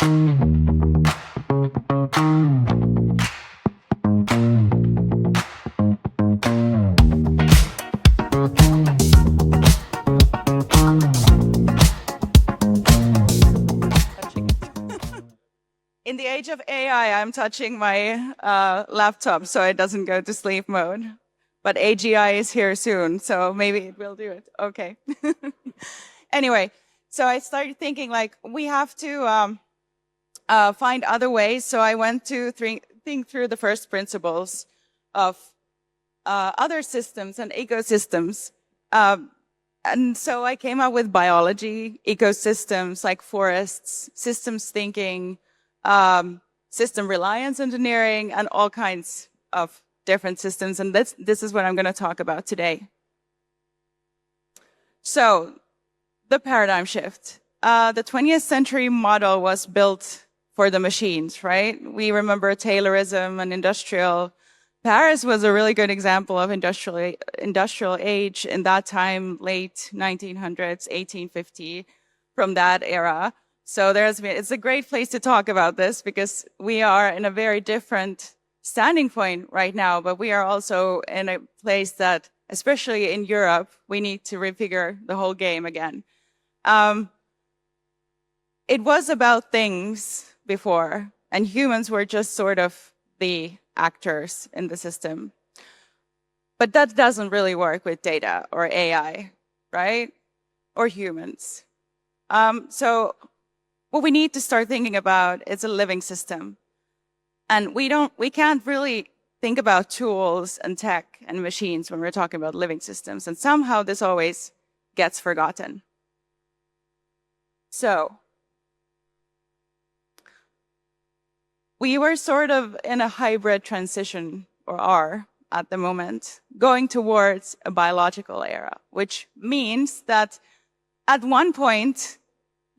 In the age of AI, I'm touching my laptop so it doesn't go to sleep mode. But AGI is here soon, so maybe it will do it. Okay. Anyway, so I started thinking like we have to find other ways. So I went to think through the first principles of other systems and ecosystems. And so I came up with biology, ecosystems like forests, systems thinking, system reliance engineering, and all kinds of different systems. And this is what I'm going to talk about today. So the paradigm shift. The 20th century model was built for the machines, right? We remember Taylorism and industrial. Paris was a really good example of industrial age in that time, late 1900s, 1850, from that era. So it's a great place to talk about this because we are in a very different standing point right now, but we are also in a place that, especially in Europe, we need to refigure the whole game again. It was about things before, and humans were just sort of the actors in the system. But that doesn't really work with data or AI, right? Or humans. So what we need to start thinking about is a living system. And we can't really think about tools and tech and machines when we're talking about living systems. And somehow this always gets forgotten. So we were sort of in a hybrid transition, or are at the moment, going towards a biological era, which means that at one point,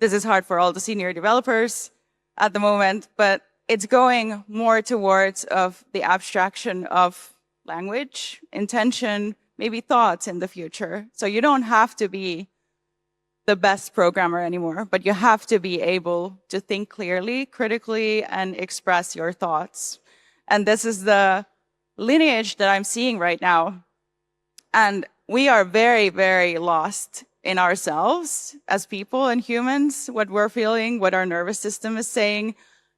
this is hard for all the senior developers at the moment, but it's going more towards of the abstraction of language, intention, maybe thoughts in the future. So you don't have to be the best programmer anymore, but you have to be able to think clearly, critically, and express your thoughts. And this is the lineage that I'm seeing right now. And we are very, very lost in ourselves as people and humans, what we're feeling, what our nervous system is saying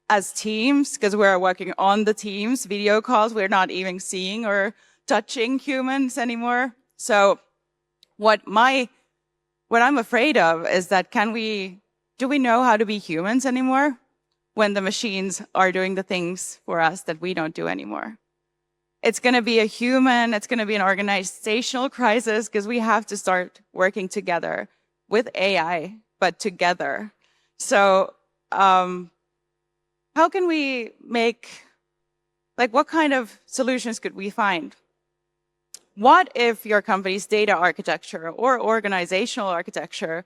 as teams, because we're working on the teams, video calls, we're not even seeing or touching humans anymore. So what I'm afraid of is that do we know how to be humans anymore when the machines are doing the things for us that we don't do anymore? It's going to be it's going to be an organizational crisis because we have to start working together with AI, but together. So how can we what kind of solutions could we find? What if your company's data architecture or organizational architecture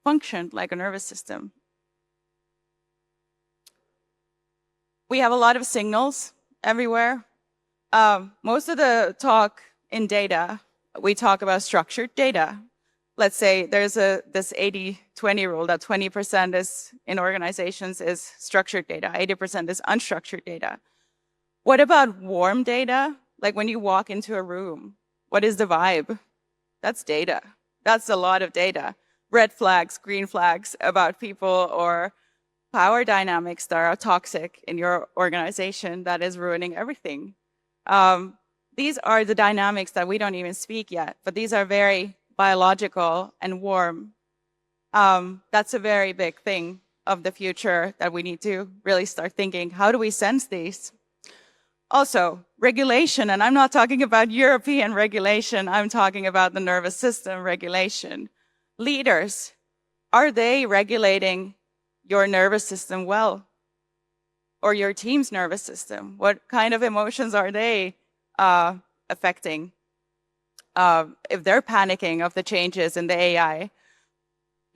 functioned like a nervous system? We have a lot of signals everywhere. Most of the talk in data, we talk about structured data. Let's say there's this 80-20 rule that 20% is in organizations is structured data, 80% is unstructured data. What about warm data? Like when you walk into a room, what is the vibe? That's data. That's a lot of data. Red flags, green flags about people, or power dynamics that are toxic in your organization that is ruining everything. These are the dynamics that we don't even speak yet, but these are very biological and warm. That's a very big thing of the future that we need to really start thinking. How do we sense these? Also, regulation, and I'm not talking about European regulation, I'm talking about the nervous system regulation. Leaders, are they regulating your nervous system well? Or your team's nervous system? What kind of emotions are they affecting? If they're panicking of the changes in the AI,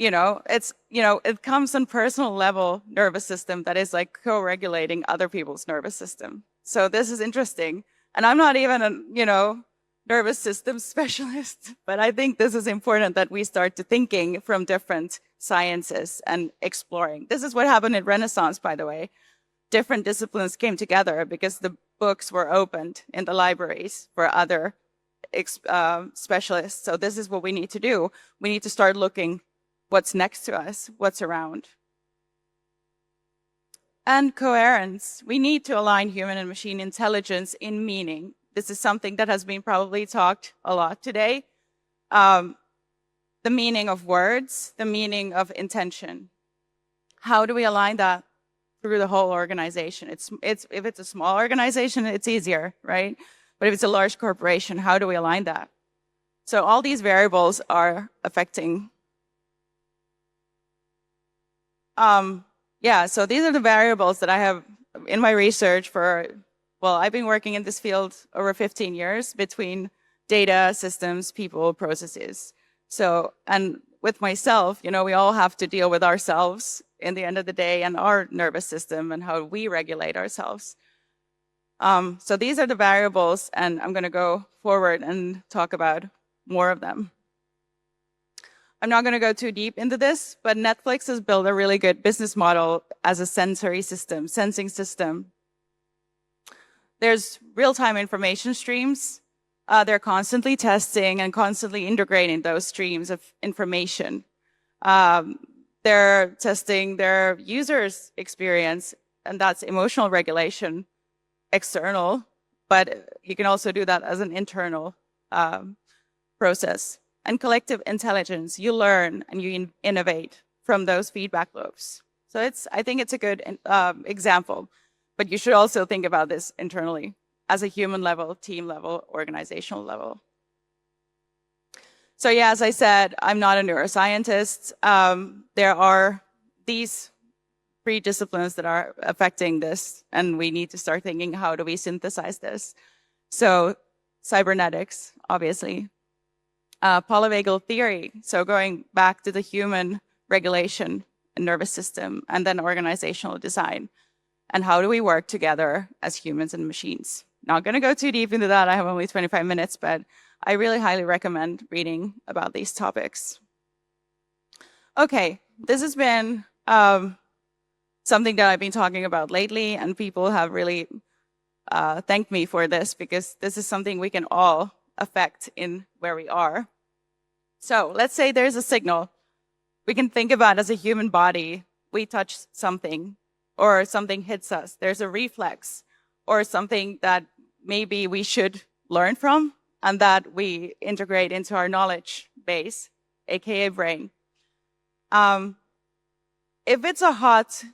it comes on personal level nervous system that is like co-regulating other people's nervous system. So this is interesting. And I'm not even, nervous system specialist, but I think this is important that we start to thinking from different sciences and exploring. This is what happened in Renaissance, by the way. Different disciplines came together because the books were opened in the libraries for other specialists. So this is what we need to do. We need to start looking what's next to us, what's around. And coherence. We need to align human and machine intelligence in meaning. This is something that has been probably talked a lot today. The meaning of words, the meaning of intention. How do we align that through the whole organization? If it's a small organization, it's easier, right? But if it's a large corporation, how do we align that? So all these variables are affecting. So these are the variables that I have in my research for, well, I've been working in this field over 15 years between data, systems, people, processes. So, and with myself, we all have to deal with ourselves in the end of the day and our nervous system and how we regulate ourselves. So these are the variables, and I'm going to go forward and talk about more of them. I'm not going to go too deep into this, but Netflix has built a really good business model as a sensory system, sensing system. There's real-time information streams. They're constantly testing and constantly integrating those streams of information. They're testing their users' experience, and that's emotional regulation, external, but you can also do that as an internal process. And collective intelligence, you learn and you innovate from those feedback loops. So I think it's a good example, but you should also think about this internally as a human level, team level, organizational level. So yeah, as I said, I'm not a neuroscientist. There are these 3 disciplines that are affecting this, and we need to start thinking, how do we synthesize this? So cybernetics, obviously. Polyvagal theory, so going back to the human regulation and nervous system, and then organizational design. And how do we work together as humans and machines? Not going to go too deep into that. I have only 25 minutes, but I really highly recommend reading about these topics. Okay, this has been something that I've been talking about lately, and people have really thanked me for this, because this is something we can all affect in where we are. So let's say there's a signal. We can think about as a human body, we touch something or something hits us. There's a reflex or something that maybe we should learn from and that we integrate into our knowledge base, aka brain. If it's a hot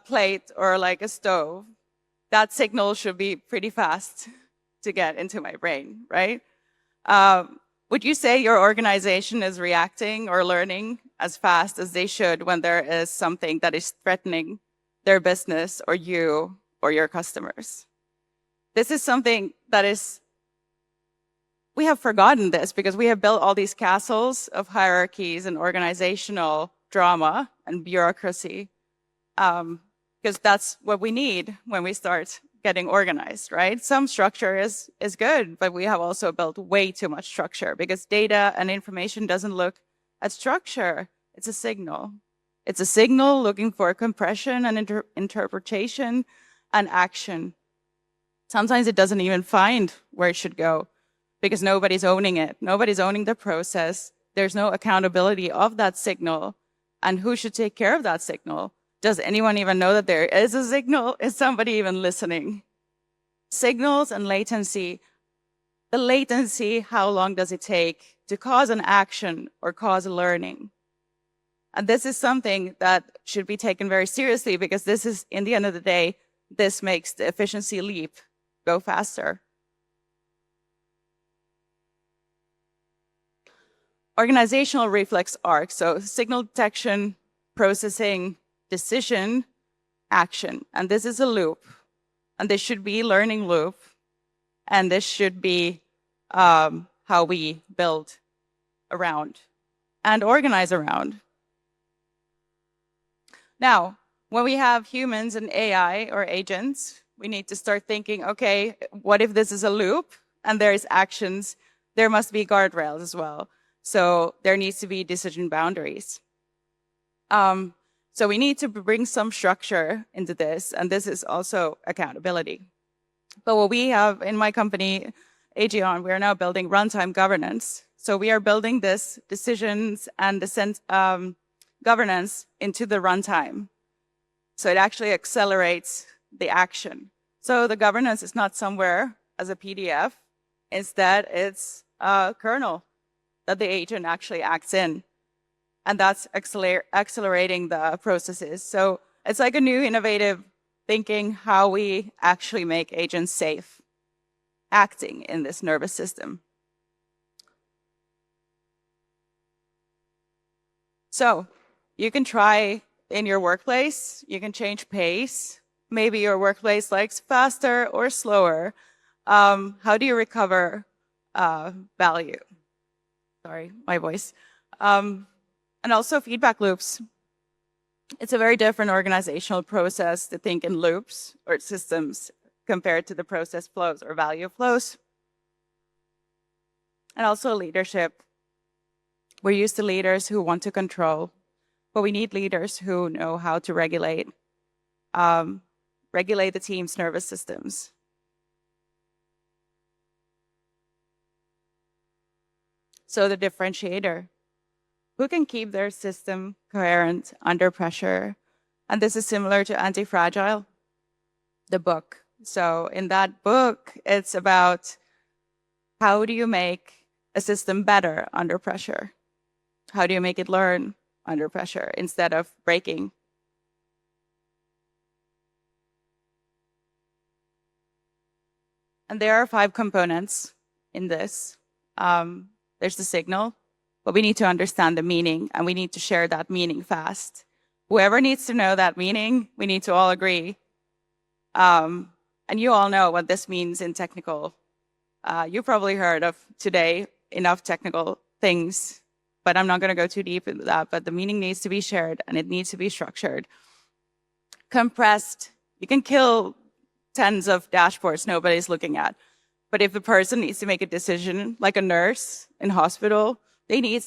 plate or like a stove, that signal should be pretty fast to get into my brain, right? Would you say your organization is reacting or learning as fast as they should when there is something that is threatening their business or you or your customers? This is something that we have forgotten this because we have built all these castles of hierarchies and organizational drama and bureaucracy, because that's what we need when we start getting organized, right? Some structure is good, but we have also built way too much structure because data and information doesn't look at structure. It's a signal. It's a signal looking for compression and interpretation and action. Sometimes it doesn't even find where it should go because nobody's owning it. Nobody's owning the process. There's no accountability of that signal. And who should take care of that signal? Does anyone even know that there is a signal? Is somebody even listening? Signals and latency. The latency, how long does it take to cause an action or cause a learning? And this is something that should be taken very seriously because this is, in the end of the day, this makes the efficiency leap go faster. Organizational reflex arc, so signal detection, processing, decision, action. And this is a loop. And this should be learning loop. And this should be how we build around and organize around. Now, when we have humans and AI or agents, we need to start thinking, okay, what if this is a loop? and there's actions, there must be guardrails as well. So there needs to be decision boundaries. So we need to bring some structure into this, and this is also accountability. But what we have in my company, Aegeon, we are now building runtime governance. So we are building this decisions and the governance into the runtime. So it actually accelerates the action. So the governance is not somewhere as a PDF. Instead, it's a kernel that the agent actually acts in. And that's accelerating the processes. So it's like a new innovative thinking how we actually make agents safe acting in this nervous system. So you can try in your workplace, you can change pace. Maybe your workplace likes faster or slower. How do you recover value? Sorry, my voice. And also feedback loops. It's a very different organizational process to think in loops or systems compared to the process flows or value flows. And also leadership. We're used to leaders who want to control, but we need leaders who know how to regulate the team's nervous systems. So the differentiator, who can keep their system coherent under pressure. And this is similar to Anti-Fragile, the book. So in that book, it's about how do you make a system better under pressure? How do you make it learn under pressure instead of breaking? And there are 5 components in this. There's the signal, but we need to understand the meaning, and we need to share that meaning fast. Whoever needs to know that meaning, we need to all agree. And you all know what this means in technical. You probably heard of today enough technical things, but I'm not going to go too deep into that. But the meaning needs to be shared, and it needs to be structured. Compressed, you can kill tens of dashboards nobody's looking at. But if the person needs to make a decision, like a nurse in hospital, they need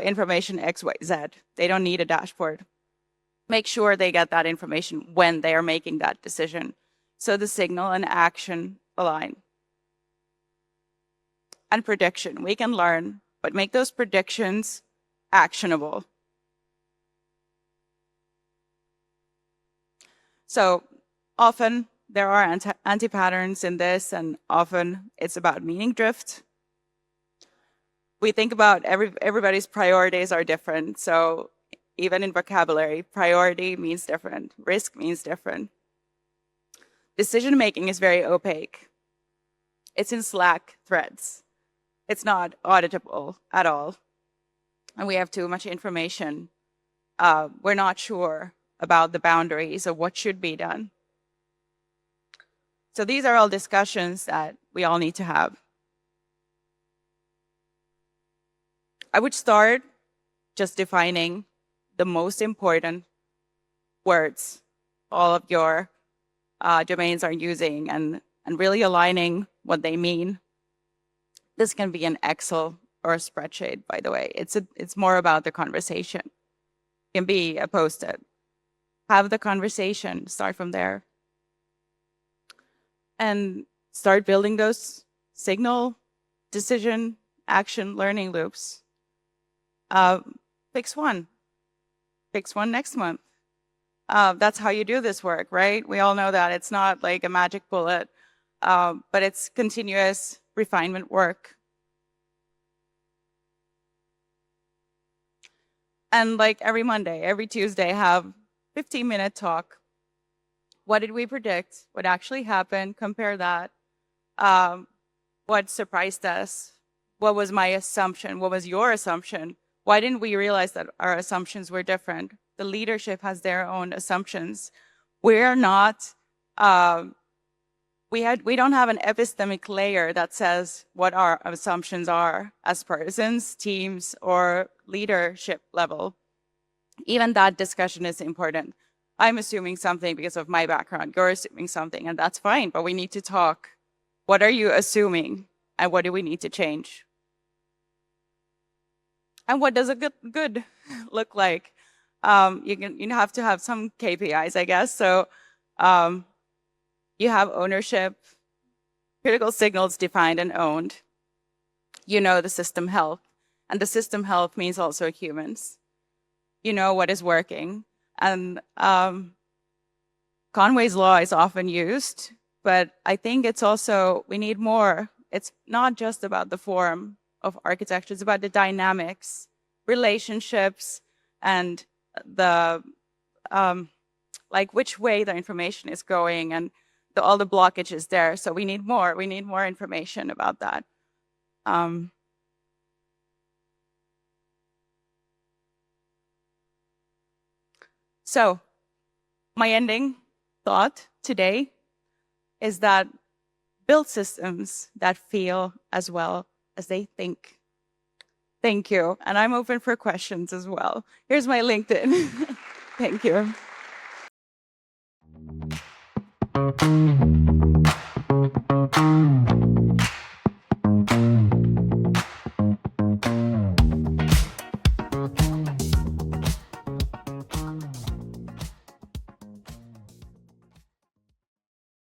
information X, Y, Z. They don't need a dashboard. Make sure they get that information when they are making that decision. So the signal and action align. And prediction, we can learn, but make those predictions actionable. So often there are anti-patterns in this, and often it's about meaning drift. We think about everybody's priorities are different. So even in vocabulary, priority means different. Risk means different. Decision-making is very opaque. It's in Slack threads. It's not auditable at all. And we have too much information. We're not sure about the boundaries of what should be done. So these are all discussions that we all need to have. I would start just defining the most important words all of your domains are using and really aligning what they mean. This can be an Excel or a spreadsheet, by the way. It's more about the conversation. It can be a Post-it. Have the conversation, start from there. And start building those signal, decision, action, learning loops. Fix one next month. That's how you do this work, right? We all know that it's not like a magic bullet, but it's continuous refinement work. And like every Monday, every Tuesday, have 15-minute talk. What did we predict? What actually happened? Compare that. What surprised us? What was my assumption? What was your assumption? Why didn't we realize that our assumptions were different? The leadership has their own assumptions. We're not, we don't have an epistemic layer that says what our assumptions are as persons, teams, or leadership level. Even that discussion is important. I'm assuming something because of my background. You're assuming something, and that's fine, but we need to talk. What are you assuming? and what do we need to change? And what does a good look like? You have to have some KPIs, I guess. So you have ownership, critical signals defined and owned. You know the system health. And the system health means also humans. You know what is working. And Conway's law is often used, but I think it's also, we need more. It's not just about the form of architecture, it's about the dynamics, relationships, and the, like which way the information is going and all the blockages there. So we need more information about that. So my ending thought today is that build systems that feel as well as they think. Thank you. And I'm open for questions as well. Here's my LinkedIn. Thank you.